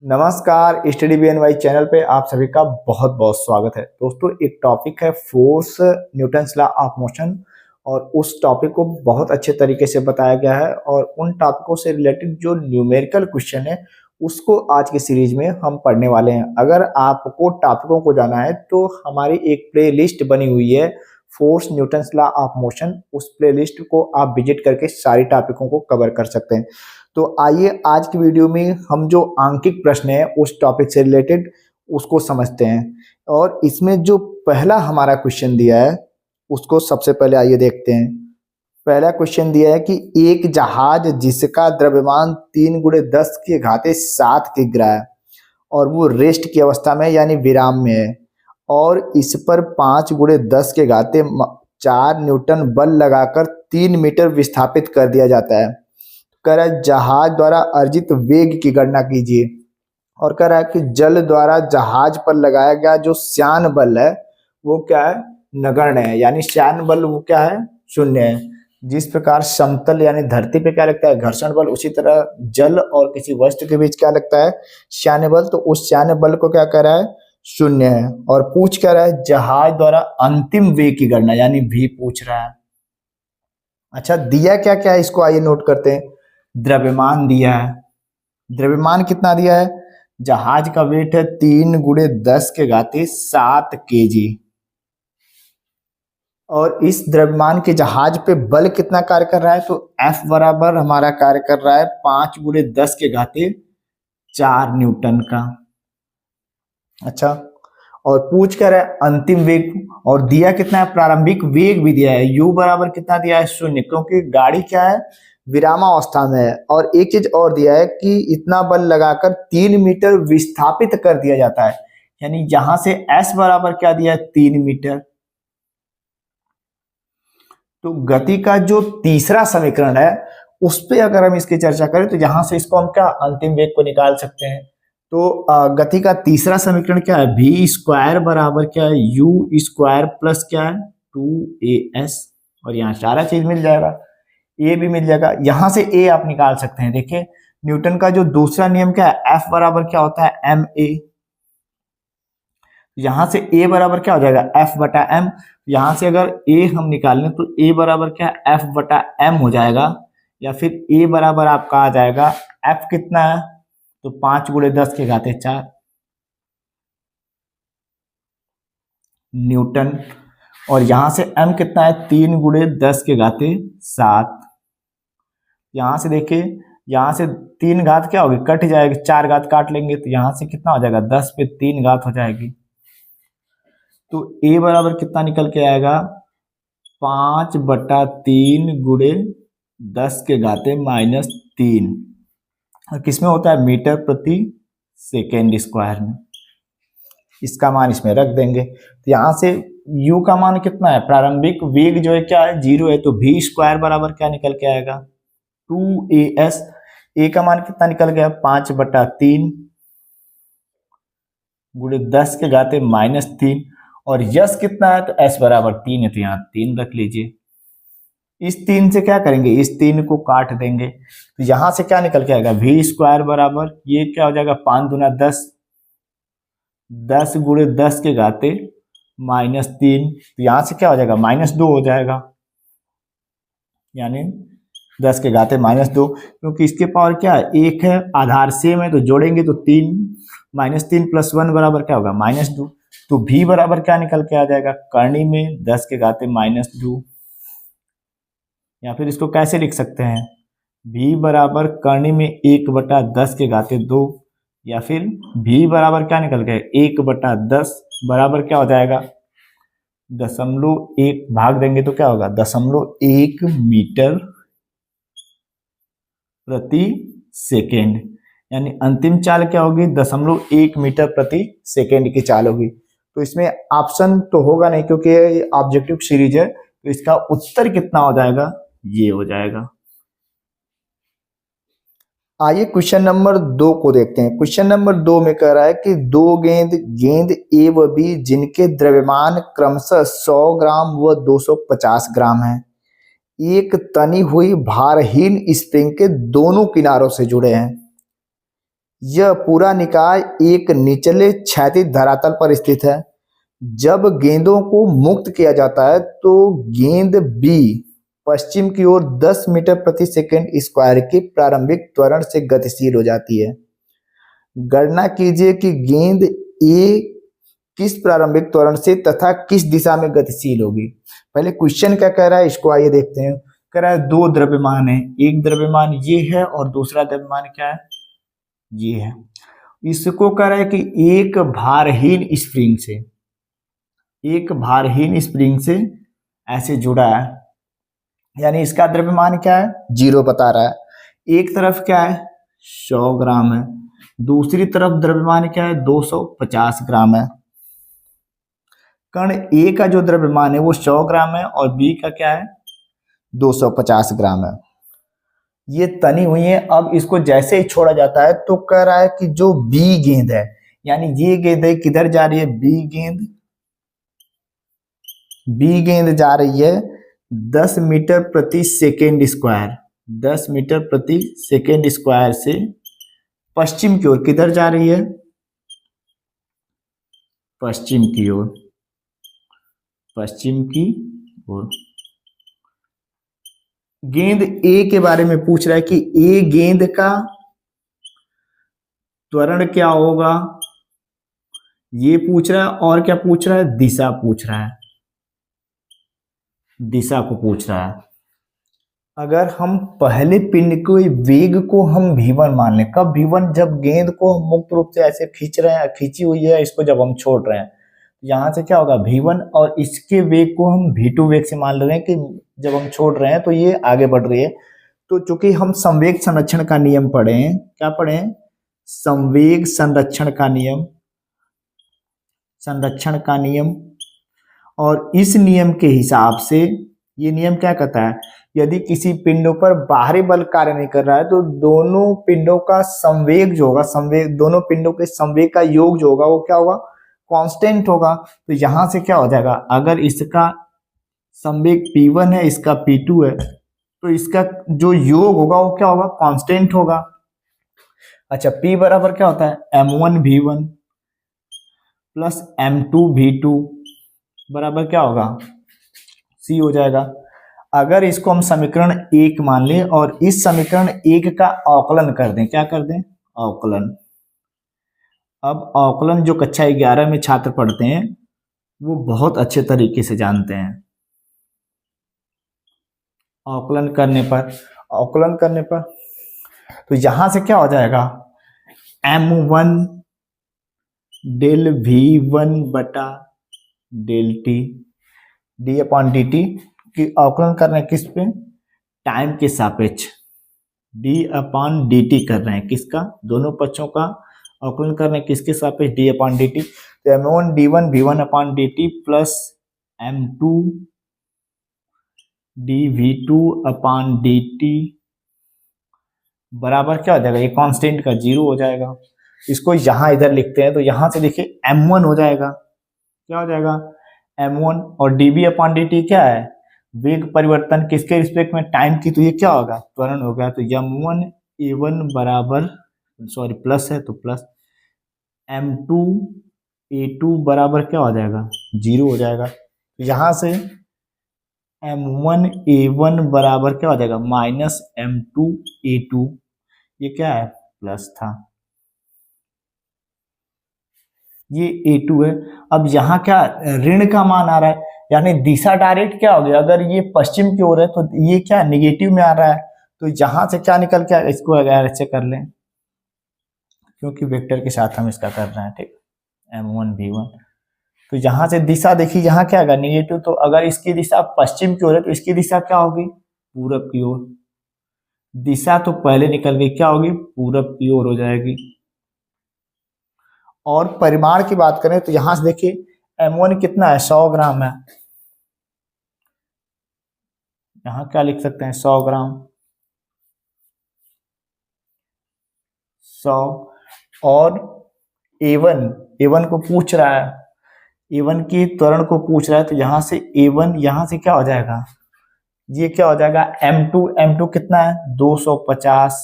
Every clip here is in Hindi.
नमस्कार, स्टडी बीएनवाई चैनल पे आप सभी का बहुत बहुत स्वागत है। दोस्तों, एक टॉपिक है force Newton's law of motion और उस टॉपिक को बहुत अच्छे तरीके से बताया गया है और उन टॉपिकों से रिलेटेड जो न्यूमेरिकल क्वेश्चन है उसको आज की सीरीज में हम पढ़ने वाले हैं। अगर आपको टॉपिकों को जाना है तो हमारी एक प्ले लिस्ट बनी हुई है force Newton's law of motion, उस प्ले लिस्ट को आप विजिट करके सारी टॉपिकों को कवर कर सकते हैं। तो आइए आज की वीडियो में हम जो आंकिक प्रश्न है उस टॉपिक से रिलेटेड उसको समझते हैं। और इसमें जो पहला हमारा क्वेश्चन दिया है उसको सबसे पहले आइए देखते हैं। पहला क्वेश्चन दिया है कि एक जहाज जिसका द्रव्यमान 3 × 10⁻⁷ किग्रा है और वो रेस्ट की अवस्था में यानी विराम में है और इस पर 5 × 10⁻⁴ न्यूटन बल लगाकर 3 मीटर विस्थापित कर दिया जाता है। कह रहा है जहाज द्वारा अर्जित वेग की गणना कीजिए और कह रहा है कि जल द्वारा जहाज पर लगाया गया जो श्यान बल है वो क्या है, नगण्य है, यानी श्यान बल वो क्या है, शून्य है। जिस प्रकार समतल यानी धरती पे क्या लगता है, घर्षण बल, उसी तरह जल और किसी वस्तु के बीच क्या लगता है, श्यान बल। तो उस श्यान बल को क्या कर रहा है, शून्य है। और पूछ क्या रहा है, जहाज द्वारा अंतिम वेग की गणना यानी v पूछ रहा है। अच्छा, दिया क्या क्या है इसको आइए नोट करते हैं। द्रव्यमान दिया है, द्रव्यमान कितना दिया है, जहाज का वेट है 3 × 10⁻⁷ kg और इस द्रव्यमान के जहाज पे बल कितना कार्य कर रहा है, तो F बराबर हमारा कार्य कर रहा है 5 × 10⁻⁴ न्यूटन का। अच्छा, और पूछ कर रहा है अंतिम वेग और दिया कितना है, प्रारंभिक वेग भी दिया है, u बराबर कितना दिया है, 0, क्योंकि गाड़ी क्या है, विरामावस्था में है। और एक चीज और दिया है कि इतना बल लगाकर 3 मीटर विस्थापित कर दिया जाता है, यानी यहां से s बराबर क्या दिया है, 3 मीटर। तो गति का जो तीसरा समीकरण है उस पे अगर हम इसकी चर्चा करें तो यहां से इसको हम क्या अंतिम वेग को निकाल सकते हैं। तो गति का तीसरा समीकरण क्या है, v² बराबर क्या है, u² प्लस क्या है, 2as, और यहाँ सारा चीज मिल जाएगा, a भी मिल जाएगा। यहां से a आप निकाल सकते हैं। देखिए न्यूटन का जो दूसरा नियम क्या है, F बराबर क्या होता है, ma। यहां से a बराबर क्या हो जाएगा, F/m। यहां से अगर a हम निकाल लें तो a बराबर क्या है, F/m हो जाएगा, या फिर a बराबर आपका आ जाएगा F कितना है, तो 5 × 10⁻⁴ न्यूटन, और यहां से m कितना है, 3 × 10⁻⁷। यहां से देखिए, यहां से 3 घात क्या होगी, कट जाएगी, 4 घात काट लेंगे तो यहां से कितना हो जाएगा, 10 पे 3 घात हो जाएगी। तो a बराबर कितना निकल के आएगा, 5/3 × 10⁻⁻3, और किसमें होता है, मीटर प्रति सेकेंड स्क्वायर में। इसका मान इसमें रख देंगे तो यहाँ से u का मान कितना है, प्रारंभिक वेग जो है क्या है, 0 है, तो v² बराबर क्या निकल के आएगा, 2as। a का मान कितना निकल गया, 5/3 × 10⁻⁻3, और यस कितना है, तो s बराबर 3 है, तो यहाँ 3 रख लीजिए। इस 3 से क्या करेंगे, इस 3 को काट देंगे तो यहां से क्या निकल के आएगा, v² बराबर ये क्या हो जाएगा, 5 × 10, 10 × 10⁻⁻3, तो यहां से क्या हो जाएगा, -2 हो जाएगा, यानी 10⁻⁻2, क्योंकि इसके पावर क्या है, 1 है, आधार सेम है, तो जोड़ेंगे तो 3, -3 + 1 बराबर क्या होगा, -2। तो v बराबर क्या निकल के आ जाएगा, करनी में 10⁻⁻2, या फिर इसको कैसे लिख सकते हैं, v बराबर करनी में 1/10⁻2, या फिर v बराबर क्या निकल गया, 1/10 बराबर क्या हो जाएगा, 0.1 भाग देंगे तो क्या होगा, 0.1 मीटर प्रति सेकेंड, यानी अंतिम चाल क्या होगी, 0.1 मीटर प्रति सेकेंड की चाल होगी। तो इसमें ऑप्शन तो होगा नहीं क्योंकि ये ऑब्जेक्टिव सीरीज है, तो इसका उत्तर कितना हो जाएगा, ये हो जाएगा। आइए क्वेश्चन नंबर 2 को देखते हैं। क्वेश्चन नंबर 2 में कह रहा है कि दो गेंद ए व बी जिनके द्रव्यमान क्रमशः 100 ग्राम व 250 ग्राम है, एक तनी हुई भारहीन स्प्रिंग के दोनों किनारों से जुड़े हैं। यह पूरा निकाय एक निचले क्षैतिज धरातल पर स्थित है। जब गेंदों को मुक्त किया जाता है तो गेंद बी पश्चिम की ओर 10 मीटर प्रति सेकंड स्क्वायर के प्रारंभिक त्वरण से गतिशील हो जाती है। गणना कीजिए कि गेंद ए किस प्रारंभिक त्वरण से तथा किस दिशा में गतिशील होगी। पहले क्वेश्चन क्या कह रहा है, इसको आइए देखते हैं। कह रहा है दो द्रव्यमान है, एक द्रव्यमान ये है और दूसरा द्रव्यमान क्या है, ये है। इसको कह रहा है कि एक भारहीन स्प्रिंग से ऐसे जुड़ा है, यानी इसका द्रव्यमान क्या है, 0 बता रहा है। एक तरफ क्या है, 100 ग्राम है, दूसरी तरफ द्रव्यमान क्या है, 250 ग्राम है। कण ए का जो द्रव्यमान है वो 100 ग्राम है और बी का क्या है, 250 ग्राम है। ये तनी हुई है। अब इसको जैसे ही छोड़ा जाता है तो कह रहा है कि जो बी गेंद है, यानी ये गेंद है किधर जा रही है, बी गेंद जा रही है 10 मीटर प्रति सेकेंड स्क्वायर, 10 मीटर प्रति सेकेंड स्क्वायर से पश्चिम की ओर किधर जा रही है, पश्चिम की ओर। गेंद ए के बारे में पूछ रहा है कि ए गेंद का त्वरण क्या होगा, ये पूछ रहा है। और क्या पूछ रहा है, दिशा पूछ रहा है, दिशा को पूछ रहा है। अगर हम पहले पिंड के वेग को हम v1 मान लें, कब v1, जब गेंद को हम मुक्त रूप से ऐसे खींच रहे हैं, खींची हुई है, इसको जब हम छोड़ रहे हैं, यहां से क्या होगा v1, और इसके वेग को हम v2 वेग से मान ले रहे हैं कि जब हम छोड़ रहे हैं तो ये आगे बढ़ रही है। तो चूंकि हम संवेग संरक्षण का नियम पढ़े हैं, क्या पढ़े हैं, संवेग संरक्षण का नियम, और इस नियम के हिसाब से ये नियम क्या कहता है, यदि किसी पिंडों पर बाहरी बल कार्य नहीं कर रहा है तो दोनों पिंडों का संवेग जो होगा, दोनों पिंडों के संवेग का योग जो होगा वो क्या होगा, कांस्टेंट होगा। तो यहां से क्या हो जाएगा, अगर इसका संवेग P1 है, इसका P2 है, तो इसका जो योग होगा वो क्या होगा, कांस्टेंट होगा। अच्छा, P बराबर क्या होता है, m1v1 प्लस m2v2 बराबर क्या होगा, C हो जाएगा। अगर इसको हम समीकरण 1 मान लें और इस समीकरण 1 का अवकलन कर दें, क्या कर दें, अवकलन। अब अवकलन जो कक्षा 11 में छात्र पढ़ते हैं वो बहुत अच्छे तरीके से जानते हैं। अवकलन करने पर तो यहां से क्या हो जाएगा, m1 डेल v1 बटा डेल टी d/dt की अवकलन कर रहे हैं किस पे, टाइम के सापेक्ष, d/dt कर रहे हैं, किसका, दोनों पक्षों का अवकलन कर रहे हैं, किसके सापेक्ष, d/dt। तो m1 d1 v1/dt plus m2 dv2/dt बराबर क्या हो जाएगा, ये कांस्टेंट का 0 हो जाएगा। इसको यहां इधर लिखते हैं तो यहां से देखिए m1 हो जाएगा, क्या हो जाएगा, m1, और dv/dt क्या है, वेग परिवर्तन किसके रिस्पेक्ट में, टाइम की, तो ये क्या होगा, त्वरण हो गया। तो m1 a1 बराबर, सॉरी प्लस है तो प्लस m2 a2 बराबर क्या हो जाएगा, 0 हो जाएगा। तो यहां से m1 a1 बराबर क्या हो जाएगा, माइनस m2 a2, ये क्या है, प्लस था, ये a2 है। अब यहाँ क्या ऋण का मान आ रहा है, यानी दिशा डायरेक्ट क्या हो गया, अगर ये पश्चिम की ओर है तो ये क्या निगेटिव में आ रहा है। तो यहां से क्या निकल के, इसको अगर ऐसे कर लें, क्योंकि वेक्टर के साथ हम इसका कर रहे हैं, ठीक, m1 v1। तो यहां से दिशा देखिए, यहाँ क्या होगा, निगेटिव। तो अगर इसकी दिशा पश्चिम की ओर है तो इसकी दिशा क्या होगी, पूरब की ओर। दिशा तो पहले निकल गई, क्या होगी, पूरब की ओर हो जाएगी। और परिमाण की बात करें तो यहां से देखिए m1 कितना है, 100 ग्राम है, यहां क्या लिख सकते हैं, 100 ग्राम, 100। और a1 को पूछ रहा है, a1 की त्वरण को पूछ रहा है, तो यहां से a1, यहां से क्या हो जाएगा, ये क्या हो जाएगा, m2 कितना है, 250,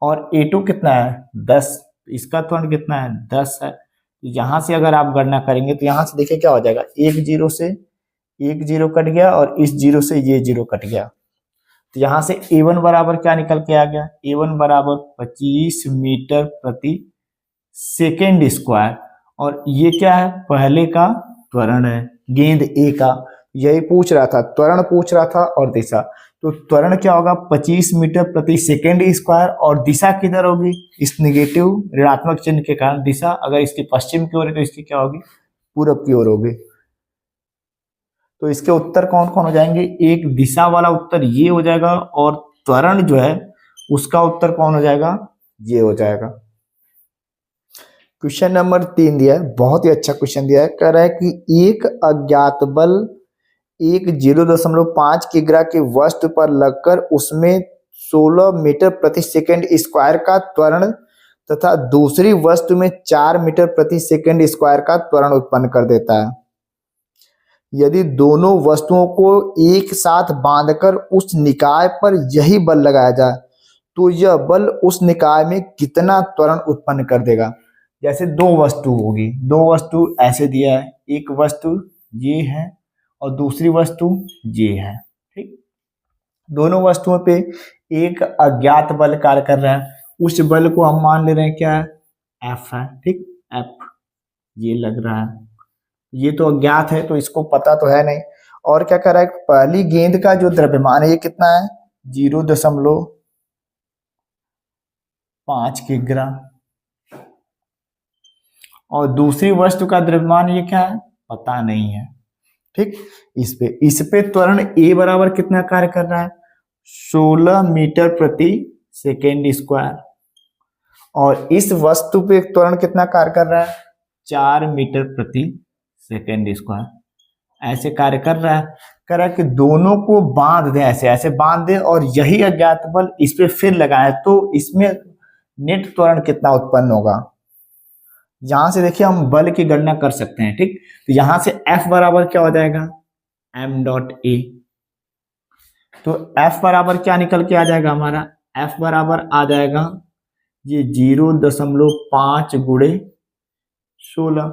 और A2 कितना है 10, इसका त्वरण कितना है 10 है। यहाँ से अगर आप गणना करेंगे तो यहाँ से देखिए क्या हो जाएगा, एक जीरो से एक जीरो कट गया और इस जीरो से ये जीरो कट गया। तो यहाँ से A1 बराबर क्या निकल के आ गया, A1 बराबर 25 मीटर प्रति सेकेंड स्क्वायर। और ये क्या है, पहले का त्वरण है, गेंद ए का, यही पूछ रहा था, त्वरण पूछ रहा था और दिशा। तो त्वरण क्या होगा 25 मीटर प्रति सेकेंड स्क्वायर, और दिशा किधर होगी, इस निगेटिव ऋणात्मक चिन्ह के कारण दिशा अगर इसकी पश्चिम की ओर है तो इसकी क्या होगी, पूरब की ओर होगी। तो इसके उत्तर कौन कौन हो जाएंगे, एक दिशा वाला उत्तर ये हो जाएगा, और त्वरण जो है उसका उत्तर कौन हो जाएगा, ये हो जाएगा। क्वेश्चन नंबर 3 दिया है, बहुत ही अच्छा क्वेश्चन दिया है। कह रहा है कि एक अज्ञात बल एक 0.5 किग्रा की वस्तु पर लगकर उसमें 16 मीटर प्रति सेकेंड स्क्वायर का त्वरण तथा दूसरी वस्तु में 4 मीटर प्रति सेकेंड स्क्वायर का त्वरण उत्पन्न कर देता है। यदि दोनों वस्तुओं को एक साथ बांधकर उस निकाय पर यही बल लगाया जाए तो यह बल उस निकाय में कितना त्वरण उत्पन्न कर देगा। जैसे दो वस्तु होगी, दो वस्तु ऐसे दिया है, एक वस्तु ये है और दूसरी वस्तु ये है, ठीक। दोनों वस्तुओं पे एक अज्ञात बल कार्य कर रहा है, उस बल को हम मान ले रहे हैं क्या है, F है, ठीक, F ये लग रहा है, ये तो अज्ञात है तो इसको पता तो है नहीं। और क्या कर रहा है, पहली गेंद का जो द्रव्यमान है ये कितना है 0.5 किग्रा, और दूसरी वस्तु का द्रव्यमान ये क्या है पता नहीं है, ठीक। इस पे त्वरण A बराबर कितना कार्य कर रहा है 16 मीटर प्रति सेकेंड स्क्वायर, और इस वस्तु पे त्वरण कितना कार्य कर रहा है 4 मीटर प्रति सेकेंड स्क्वायर, ऐसे कार्य कर रहा है। कह रहा है कि दोनों को बांध दे, ऐसे ऐसे बांध दे और यही अज्ञात बल इस पे फिर लगाए तो इसमें नेट त्वरण कितना उत्पन्न होगा। यहां से देखिए हम बल की गणना कर सकते हैं, ठीक। तो यहां से F बराबर क्या हो जाएगा m.a, तो F बराबर क्या निकल के आ जाएगा हमारा, F बराबर आ जाएगा ये 0.5 गुणे 16,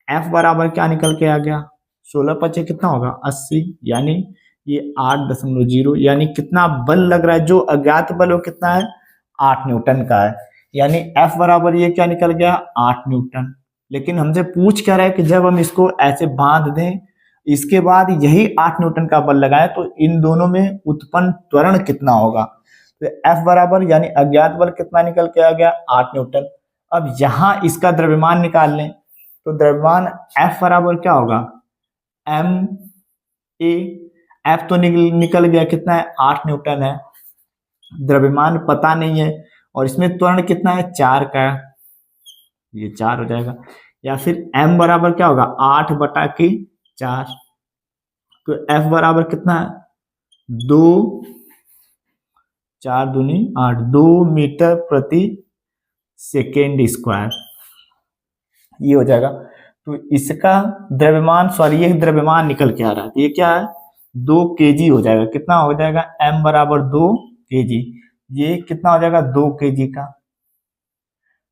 F बराबर क्या निकल के आ गया 16 पचे कितना होगा 80, यानी ये 8.0, यानी कितना बल लग रहा है, जो अज्ञात बल वो कितना है 8 न्यूटन का है, यानी F बराबर ये क्या निकल गया 8 न्यूटन। लेकिन हमसे पूछ क्या रहा है कि जब हम इसको ऐसे बांध दें इसके बाद यही 8 न्यूटन का बल लगाए तो इन दोनों में उत्पन्न त्वरण कितना होगा। तो F बराबर यानी अज्ञात बल कितना निकल के आ गया 8 न्यूटन। अब यहां इसका द्रव्यमान निकाल लें तो द्रव्यमान F बराबर क्या होगा m.a, F तो निकल गया कितना है 8 न्यूटन है, द्रव्यमान पता नहीं है, और इसमें त्वरण कितना है 4 का, ये 4 हो जाएगा, या फिर m बराबर क्या होगा 8/4, तो F बराबर कितना है 2, 4 दूनी 8, 2 मीटर प्रति सेकेंड स्क्वायर, ये हो जाएगा। तो इसका द्रव्यमान, सॉरी ये द्रव्यमान निकल के आ रहा है, तो ये क्या है 2 kg हो जाएगा, कितना हो जाएगा m बराबर 2 kg, ये कितना हो जाएगा 2 kg का।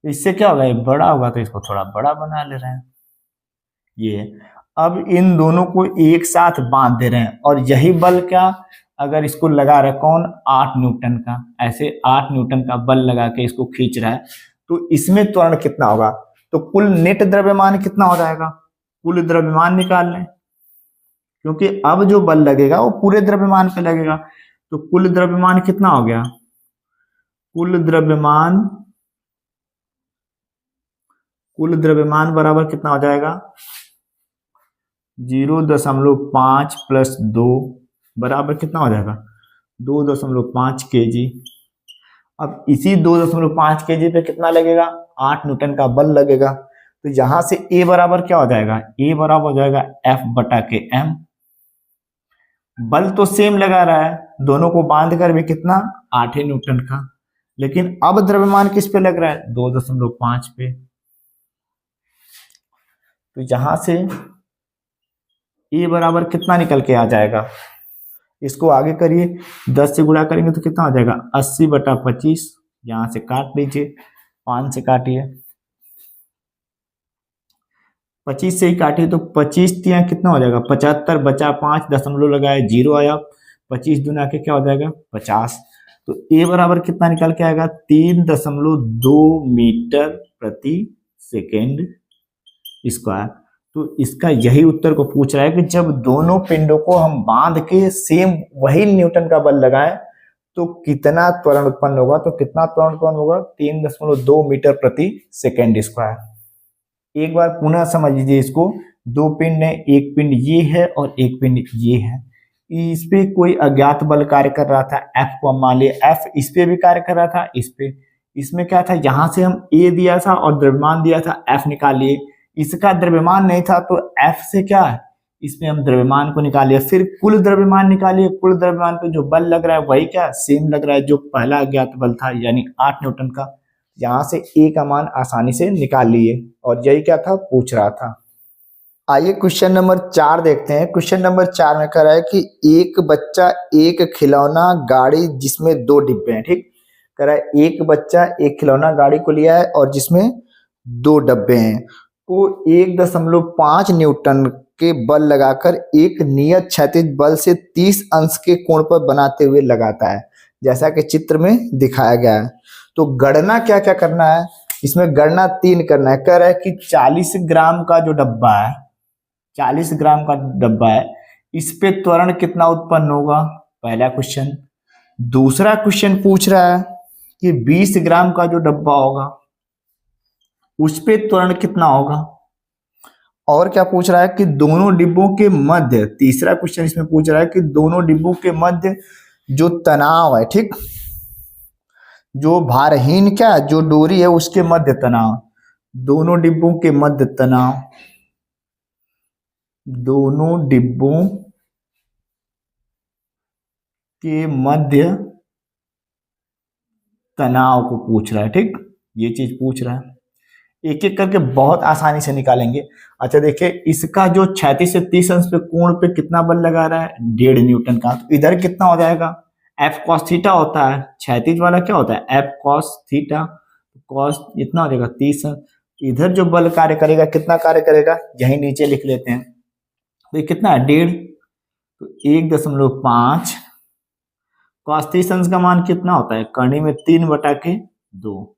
इससे क्या होगा, ये बड़ा होगा तो इसको थोड़ा बड़ा बना ले रहे हैं ये। अब इन दोनों को एक साथ बांध दे रहे हैं और यही बल क्या अगर इसको लगा रहे कौन 8 न्यूटन का, ऐसे 8 न्यूटन का बल लगा के इसको खींच रहा है तो इसमें त्वरण कितना होगा। तो कुल नेट द्रव्यमान कितना हो जाएगा, कुल द्रव्यमान निकाल लें, क्योंकि अब जो बल लगेगा वो पूरे द्रव्यमान पे लगेगा। तो कुल द्रव्यमान कितना हो गया, कुल द्रव्यमान बराबर कितना हो जाएगा 0.5 प्लस 2 बराबर कितना हो जाएगा 2.5 kg। अब इसी 2.5 kg पे कितना लगेगा 8 न्यूटन का बल लगेगा। तो यहां से A बराबर क्या हो जाएगा, A बराबर हो जाएगा F/m। बल तो सेम लगा रहा है, दोनों को बांध कर भी कितना 8 न्यूटन का, लेकिन अब द्रव्यमान किस पे लग रहा है 2.5 पे। तो यहां से A बराबर कितना निकल के आ जाएगा, इसको आगे करिए 10 से गुणा करेंगे तो कितना हो जाएगा 80/25, यहाँ से काट लीजिए, 5 से काटिए, 25 से ही काटिए तो 25 तिया कितना हो जाएगा 75, बचा 5, दशमलव लगाया 0 आया, 25 दूना के क्या हो जाएगा 50। तो ए बराबर कितना निकल के आएगा 3.2 मीटर प्रति सेकेंड स्क्वायर। तो इसका यही उत्तर को पूछ रहा है कि जब दोनों पिंडों को हम बांध के सेम वही न्यूटन का बल लगाए तो कितना त्वरण उत्पन्न होगा। तो कितना त्वरण उत्पन्न होगा 3.2 मीटर प्रति सेकेंड स्क्वायर। एक बार पुनः समझ लीजिए इसको, दो पिंड है, एक पिंड ये है और एक पिंड ये है। इस पे कोई अज्ञात बल कार्य कर रहा था, एफ को मान लिए, एफ इस पे भी कार्य कर रहा था, इस पे। इसमें क्या था, यहां से हम ए दिया था और द्रव्यमान दिया था एफ निकाल लिए। इसका द्रव्यमान नहीं था तो एफ से क्या है, इसमें हम द्रव्यमान को निकालिए, फिर कुल द्रव्यमान निकालिए। कुल द्रव्यमान पे जो बल लग रहा है वही क्या सेम लग रहा है जो पहला अज्ञात बल था, यानी 8 न्यूटन का। यहां से ए का मान आसानी से निकाल लिए और यही क्या था पूछ रहा था। आइए क्वेश्चन नंबर 4 देखते हैं। क्वेश्चन नंबर 4 में कह रहा है कि एक बच्चा एक खिलौना गाड़ी जिसमें 2 डिब्बे हैं, ठीक। कह रहा है एक बच्चा एक खिलौना गाड़ी को लिया है और जिसमें 2 डब्बे हैं, को 1.5 न्यूटन के बल लगाकर एक नियत क्षैतिज बल से 30 अंश के कोण पर बनाते हुए लगाता है, जैसा कि चित्र में दिखाया गया है। तो गणना क्या क्या करना है, इसमें गणना 3 करना है। कह रहा है कि 40 ग्राम का जो डब्बा है, 40 ग्राम का डब्बा है, इस पे त्वरण कितना उत्पन्न होगा, पहला क्वेश्चन। दूसरा क्वेश्चन पूछ रहा है कि 20 ग्राम का जो डब्बा होगा उस पे त्वरण कितना होगा। और क्या पूछ रहा है कि दोनों डिब्बों के मध्य, तीसरा क्वेश्चन इसमें पूछ रहा है कि दोनों डिब्बों के मध्य जो तनाव है, ठीक, जो भारहीन क्या जो डोरी है उसके मध्य तनाव, दोनों डिब्बों के मध्य तनाव, दोनों डिब्बों के मध्य तनाव को पूछ रहा है, ठीक, ये चीज पूछ रहा है। एक एक करके बहुत आसानी से निकालेंगे। अच्छा देखिए, इसका जो 36 से 30 अंश पे कोण पे कितना बल लगा रहा है, 1.5 न्यूटन का। तो इधर कितना हो जाएगा, एफ कॉस थीटा होता है, क्षैतिज वाला क्या होता है एफ कॉस थीटा, कॉस इतना हो जाएगा 30। इधर जो बल कार्य करेगा कितना कार्य करेगा, यही नीचे लिख लेते हैं। तो ये कितना है 1.5, तो 1.5 कॉस 30 अंश का मान कितना होता है, करनी में 3/2,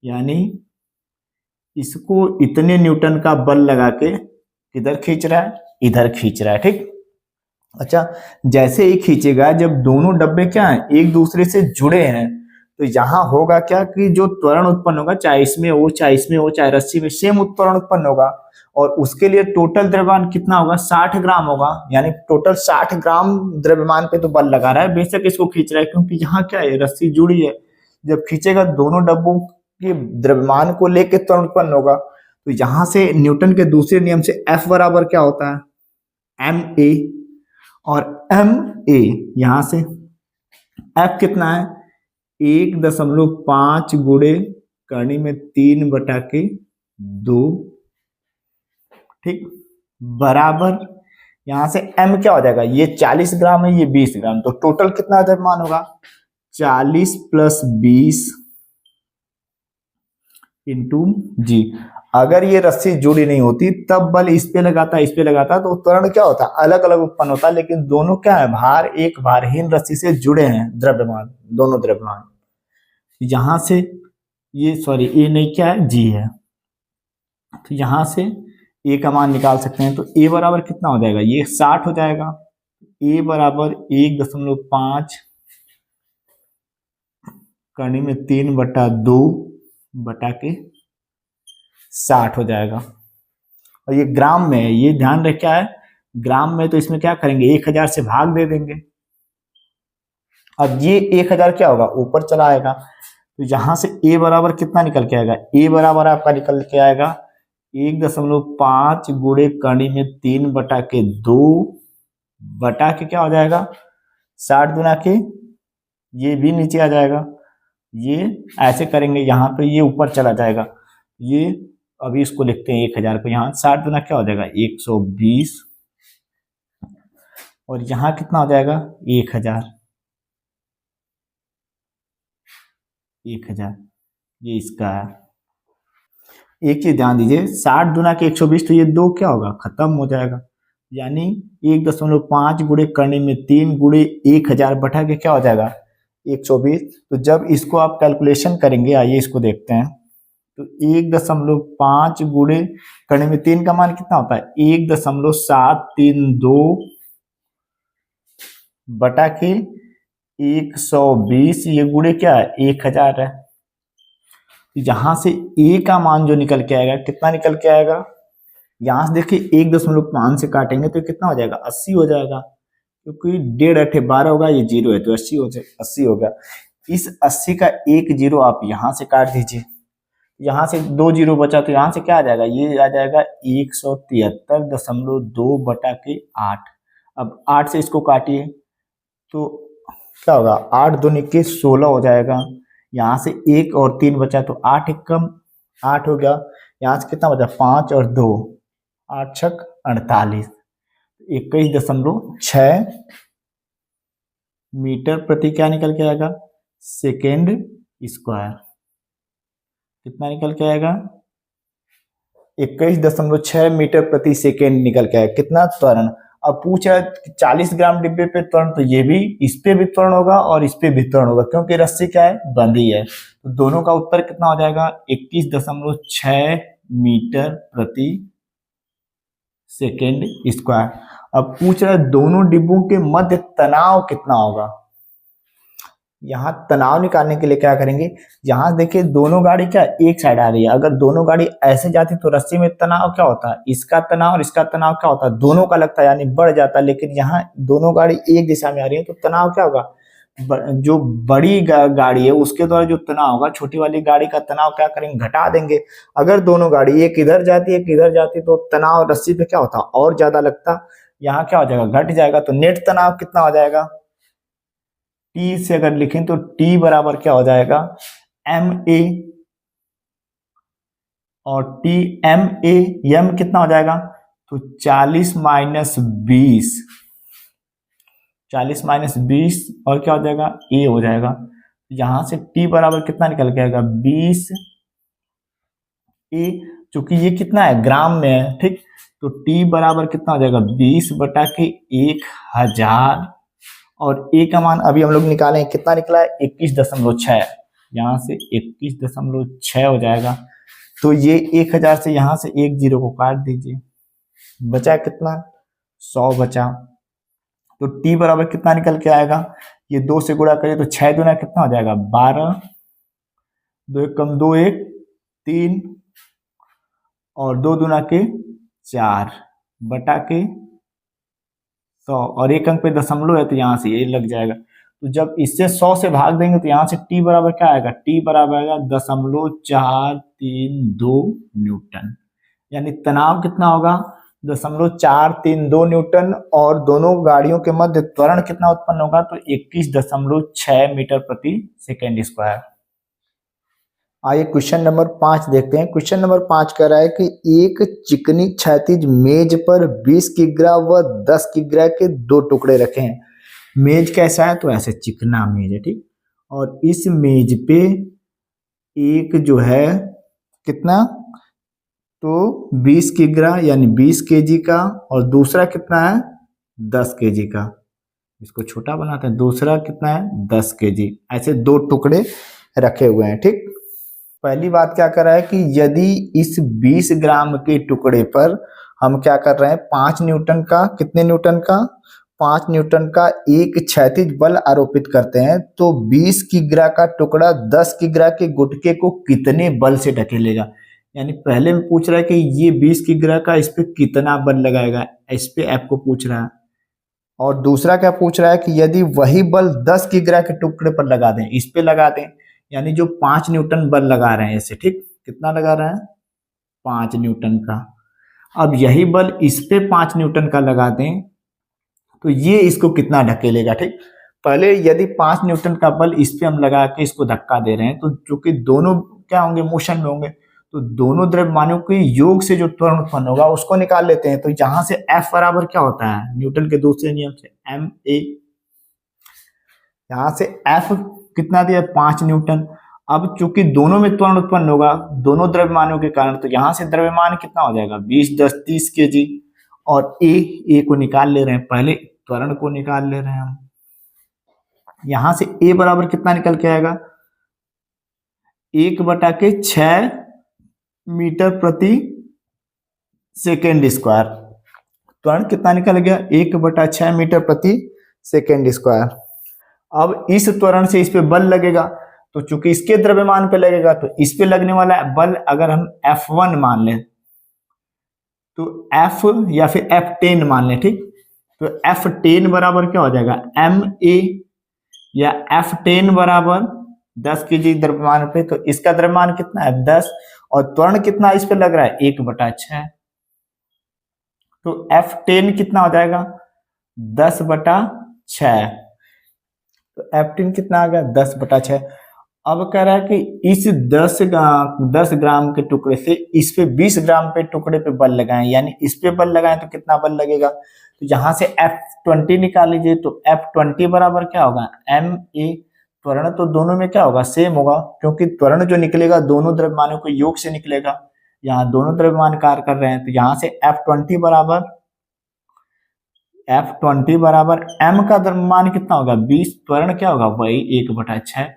यानी इसको इतने न्यूटन का बल लगा के किधर खींच रहा है, इधर खींच रहा है, ठीक। अच्छा, जैसे ही खींचेगा, जब दोनों डब्बे क्या हैं एक दूसरे से जुड़े हैं, तो यहां होगा क्या कि जो त्वरण उत्पन्न होगा, चाहे इसमें हो चाहे इसमें हो चाहे रस्सी में, सेम त्वरण उत्पन्न होगा। और उसके लिए टोटल द्रव्यमान कितना होगा 60 ग्राम होगा, यानी टोटल 60 ग्राम द्रव्यमान पे तो बल लगा रहा है। बेशक इसको खींच रहा है क्योंकि यहाँ क्या है रस्सी जुड़ी है, जब खींचेगा दोनों डब्बों के द्रव्यमान को लेकर त्वरण उत्पन्न होगा। तो यहां से न्यूटन के दूसरे नियम से एफ बराबर क्या होता है एम ए, और एम ए यहां से एफ कितना है 1.5 गुणे करनी में 3/2, ठीक, बराबर यहां से एम क्या हो जाएगा, ये 40 ग्राम है ये 20 ग्राम, तो टोटल कितना द्रव्यमान होगा 40 + 20 इंटू जी। अगर ये रस्सी जुड़ी नहीं होती तब बल इस पे लगाता इस पे लगाता तो त्वरण क्या होता अलग अलग उत्पन्न होता, लेकिन दोनों क्या है भार एक भारहीन रस्सी से जुड़े हैं, द्रव्यमान दोनों द्रव्यमान। यहां से ये सॉरी ए नहीं क्या है जी है, तो यहां से ए का मान निकाल सकते हैं। तो ए बराबर कितना हो जाएगा, ये 60 हो जाएगा। ए बराबर 1.5 करने में 3/2 बटा के 60 हो जाएगा। और ये ग्राम में है, ये ध्यान रख क्या है ग्राम में, तो इसमें क्या करेंगे 1000 से भाग दे देंगे। अब ये 1000 क्या होगा ऊपर चला आएगा, तो यहां से ए बराबर कितना निकल के आएगा, ए बराबर आपका निकल के आएगा 1.5 गुणे करनी में 3/2 बटा के क्या हो जाएगा 60 गुना के, ये भी नीचे आ जाएगा। ये ऐसे करेंगे यहाँ तो ये ऊपर चला जाएगा, ये अभी इसको लिखते हैं 1000 को, यहाँ 60 गुना क्या हो जाएगा 120, और यहाँ कितना हो जाएगा 1000। 1000, ये इसका है। एक चीज ध्यान दीजिए, 60 गुना के 120, तो ये 2 क्या होगा, खत्म हो जाएगा। यानी 1.5 गुणे करने में 3 गुणे 1000 बटा के क्या हो जाएगा 120। तो जब इसको आप कैलकुलेशन करेंगे, आइए इसको देखते हैं। तो 1.5 गुणे करने में 3 का मान कितना होता है 1.732 बटा के 120, ये गुणे क्या है 1000 है। यहां से ए का मान जो निकल के आएगा कितना निकल के आएगा, यहां से देखिए 1.5 से काटेंगे तो कितना हो जाएगा 80 हो जाएगा, क्योंकि 1.5 12 होगा, ये 0 है तो 80 हो जाएगा, 80 होगा। इस 80 का एक जीरो आप यहां से काट दीजिए, यहां से 2 जीरो बचा तो यहां से क्या आ जाएगा, ये आ जाएगा 173.2 बटा के 8। अब 8 से इसको काटिए तो क्या होगा 8 दूनी के 16 हो जाएगा। यहाँ से 1 और 3 बचा तो 8 एक कम 8 हो गया। यहाँ से कितना बचा 5 और 2, 8 छक 48, 21.6 मीटर प्रति क्या निकल के आएगा सेकेंड स्क्वायर। कितना निकल के आएगा 21.6 मीटर प्रति सेकेंड निकल के आएगा। कितना त्वरण, अब पूछ रहा है 40 ग्राम डिब्बे पे त्वरण, तो ये भी इस पे भी त्वरण होगा और इस पे भी त्वरण होगा, क्योंकि रस्सी क्या है बंधी है। तो दोनों का उत्तर कितना हो जाएगा 21.6 मीटर प्रति सेकेंड स्क्वायर। अब पूछ रहा है दोनों डिब्बों के मध्य तनाव कितना होगा। यहाँ तनाव निकालने के लिए क्या करेंगे, यहाँ देखिए दोनों गाड़ी क्या एक साइड आ रही है, अगर दोनों गाड़ी ऐसे जाती तो रस्सी में तनाव क्या होता है, इसका तनाव और इसका तनाव क्या होता है, दोनों का लगता है यानी बढ़ जाता है। लेकिन यहाँ दोनों गाड़ी एक दिशा में आ रही है तो तनाव क्या होगा, जो बड़ी गाड़ी है उसके द्वारा जो तनाव होगा छोटी वाली गाड़ी का तनाव क्या करेंगे घटा देंगे। अगर दोनों गाड़ी एक इधर जाती एक इधर जाती तो तनाव रस्सी पे क्या होता और ज्यादा लगता, यहाँ क्या हो जाएगा घट जाएगा। तो नेट तनाव कितना हो जाएगा, टी से अगर लिखें तो टी बराबर क्या हो जाएगा एम ए, और टी एम ए एम कितना हो जाएगा तो 40 माइनस 20, 40 माइनस 20 और क्या हो जाएगा ए हो जाएगा। यहां से टी बराबर कितना निकल के आएगा 20 ए, चूंकि ये कितना है ग्राम में है ठीक, तो टी बराबर कितना हो जाएगा 20 बटा के 1000, और ए का मान अभी हम लोग निकाले कितना निकला है 21.6, यहाँ से 21.6 हो जाएगा। तो ये 1000 से यहाँ से एक जीरो को काट दीजिए, बचा कितना 100 बचा। तो टी बराबर कितना निकल के आएगा, ये 2 से गुणा करिए तो 6 दूना कितना हो जाएगा 12, 2 एक कम 2 1 3, और 2 दूना के 4 बटा के 100, और एक अंक पे दशमलव है तो यहाँ से ये लग जाएगा। तो जब इससे 100 से भाग देंगे तो यहाँ से टी बराबर क्या आएगा, टी बराबर आएगा 0.432 न्यूटन, यानी तनाव कितना होगा 0.432 न्यूटन, और दोनों गाड़ियों के मध्य त्वरण कितना उत्पन्न होगा तो 21.6 मीटर प्रति सेकेंड स्क्वायर। आइए क्वेश्चन नंबर 5 देखते हैं। क्वेश्चन नंबर 5 कह रहा है कि एक चिकनी क्षैतिज मेज पर 20 किग्रा व 10 किग्रा के 2 टुकड़े रखे हैं। मेज कैसा है तो ऐसे चिकना मेज है ठीक, और इस मेज पे एक जो है कितना तो 20 किग्रा यानी 20 केजी का, और दूसरा कितना है 10 केजी का, इसको छोटा बनाते हैं, दूसरा कितना है 10 केजी, ऐसे 2 टुकड़े रखे हुए हैं ठीक। पहली बात क्या कर रहा है कि यदि इस 20 ग्राम के टुकड़े पर हम क्या कर रहे हैं 5 न्यूटन का, कितने न्यूटन का 5 न्यूटन का एक क्षैतिज बल आरोपित करते हैं, तो 20 किग्रा का टुकड़ा 10 किग्रा के गुटके को कितने बल से ढकेलेगा। यानी पहले में पूछ रहा है कि ये 20 किग्रा का इस पे कितना बल लगाएगा, इस पे एफ को पूछ रहा है, और दूसरा क्या पूछ रहा है कि यदि वही बल 10 किग्रा के टुकड़े पर लगा दें, इस पे लगा दें, यानी जो 5 न्यूटन बल लगा रहे हैं इसे ठीक, कितना लगा रहे हैं 5 न्यूटन का। अब यही बल इस पे 5 न्यूटन का लगा दें तो ये इसको कितना ढकेलेगा ठीक। पहले यदि 5 न्यूटन का बल इस पे हम लगा के इसको धक्का दे रहे हैं, तो चूंकि दोनों क्या होंगे मोशन में होंगे, तो दोनों द्रव्यमानों के योग से जो त्वरण उत्पन्न होगा उसको निकाल लेते हैं। तो यहां से F बराबर क्या होता है न्यूटन के दूसरे नियम से ma, यहां से F कितना दिया 5 न्यूटन, अब चूंकि दोनों में त्वरण उत्पन्न होगा दोनों द्रव्यमानों के कारण, तो यहां से द्रव्यमान कितना हो जाएगा 20 10 30 केजी। और ए को निकाल ले रहे हैं, पहले त्वरण को निकाल ले रहे हैं हम। यहां से ए बराबर कितना निकल के आएगा 1/6 मीटर प्रति सेकेंड स्क्वायर। त्वरण कितना निकल गया 1/6 मीटर प्रति सेकेंड स्क्वायर। अब इस त्वरण से इस पे बल लगेगा, तो चूंकि इसके द्रव्यमान पे लगेगा तो इस पे लगने वाला बल अगर हम F1 मान लें तो F या फिर F10 मान लें, ठीक। तो F10 बराबर क्या हो जाएगा MA, या F10 बराबर 10 केजी द्रव्यमान पे, तो इसका द्रव्यमान कितना है 10 और त्वरण कितना इस पे लग रहा है 1/6। तो F10 कितना हो जाएगा 10/6। तो F10 कितना आ गया 10/6। अब कह रहा है कि इस 10 ग्राम के टुकड़े से इस पे 20 ग्राम पे टुकड़े पे बल लगाएं, यानी इस पे बल लगाएं तो कितना बल लगेगा। तो यहां से F20 निकाल लीजिए, तो F20 बराबर क्या होगा MA। त्वरण तो दोनों में क्या होगा सेम होगा, क्योंकि त्वरण जो निकलेगा दोनों द्रव्यमानों के योग से निकलेगा। यहाँ दोनों द्रव्यमान कार्य कर रहे हैं, तो यहाँ से F20 बराबर M का द्रव्यमान कितना होगा 20, त्वरण क्या होगा वही 1/6।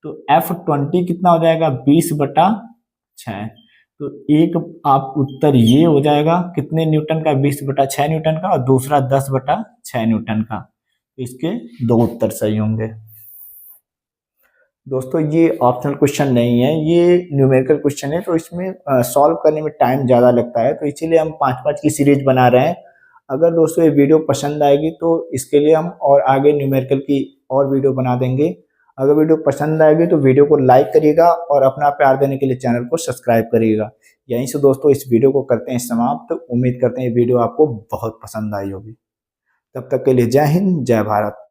तो F20 कितना हो जाएगा 20/6। तो एक आप उत्तर ये हो जाएगा कितने न्यूटन का 20/6 न्यूटन का, और दूसरा 10/6 न्यूटन का। तो इसके दो उत्तर सही होंगे। दोस्तों ये ऑप्शनल क्वेश्चन नहीं है, ये न्यूमेरिकल क्वेश्चन है, तो इसमें सॉल्व करने में टाइम ज़्यादा लगता है, तो इसीलिए हम 5-5 की सीरीज बना रहे हैं। अगर दोस्तों ये वीडियो पसंद आएगी तो इसके लिए हम और आगे न्यूमेरिकल की और वीडियो बना देंगे। अगर वीडियो पसंद आएगी तो वीडियो को लाइक करिएगा और अपना प्यार देने के लिए चैनल को सब्सक्राइब करिएगा। यहीं से दोस्तों इस वीडियो को करते हैं समाप्त। उम्मीद करते हैं ये वीडियो आपको बहुत पसंद आई होगी। तब तक के लिए जय हिंद, जय भारत।